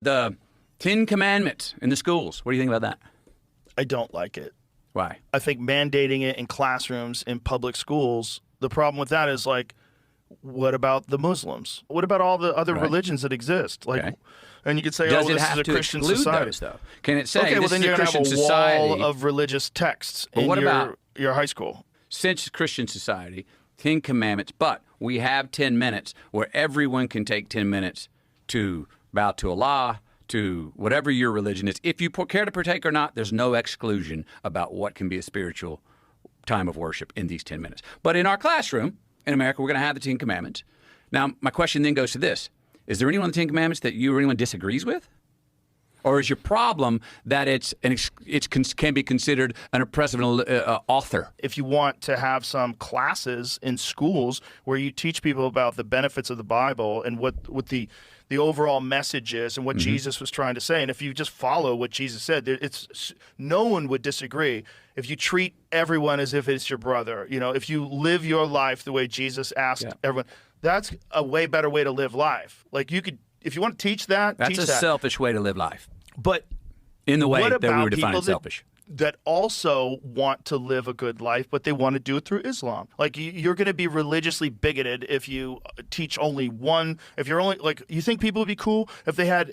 The Ten Commandments in the schools. What do you think about that? I don't like it. Why? I think mandating it in classrooms in public schools, the problem with that is, like, what about the Muslims? What about all the other religions that exist? Like, Okay. And you could say, Does oh, it this have is a to Christian exclude society. those, though? Can it say Okay, well, this then is you're a going to Christian have a society? wall of religious texts But in what about your high school. since Christian society, 10 commandments, but we have 10 minutes where everyone can take 10 minutes to bow to Allah, to whatever your religion is. If you care to partake or not, there's no exclusion about what can be a spiritual time of worship in these 10 minutes. But in our classroom in America, we're going to have the 10 commandments. Now, my question then goes to this. Is there anyone in the 10 commandments that you or anyone disagrees with? Or is your problem that it can be considered an oppressive author? If you want to have some classes in schools where you teach people about the benefits of the Bible and what the overall message is and what Jesus was trying to say, and if you just follow what Jesus said, no one would disagree. If you treat everyone as if it's your brother, if you live your life the way Jesus asked everyone, that's a way better way to live life. Like, you could, if you want to teach that, that's a selfish way to live life. But in the way what that we about were defining people selfish. that also want to live a good life, but they want to do it through Islam? Like, you're going to be religiously bigoted if you teach only one. If you're only, like, you think people would be cool if they had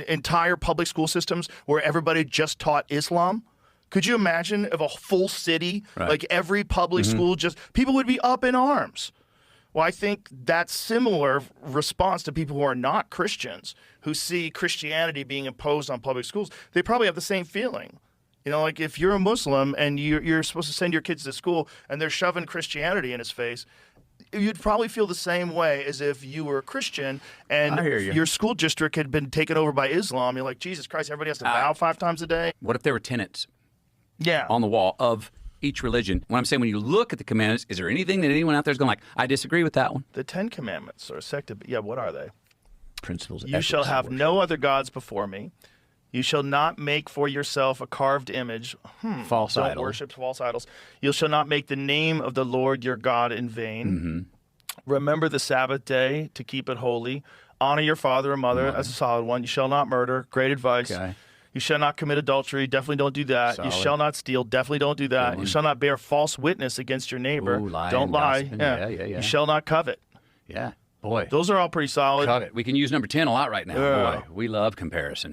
entire public school systems where everybody just taught Islam? Could you imagine if a full city, like every public school, people would be up in arms? Well, I think that's similar response to people who are not Christians, who see Christianity being imposed on public schools. They probably have the same feeling. Like, if you're a Muslim and you're supposed to send your kids to school and they're shoving Christianity in his face, you'd probably feel the same way as if you were a Christian and your school district had been taken over by Islam. You're like, Jesus Christ, everybody has to bow 5 times a day? What if there were tenets on the wall of each religion? What I'm saying, when you look at the commandments, is there anything that anyone out there is going like, I disagree with that one? The 10 Commandments are a sect of, what are they? Principles. You shall have no other gods before me. You shall not make for yourself a carved image. False Don't idol. worship false idols. You shall not make the name of the Lord your God in vain. Remember the Sabbath day to keep it holy. Honor your father and mother. That's a solid one. You shall not murder. Great advice. Okay. You shall not commit adultery. Definitely don't do that. Solid. You shall not steal. Definitely don't do that. You shall not bear false witness against your neighbor. Ooh, lying, don't lie. gossiping. Yeah. Yeah. You shall not covet. Yeah. Boy. Those are all pretty solid. Covet. We can use number 10 a lot right now. Yeah. Boy, we love comparison.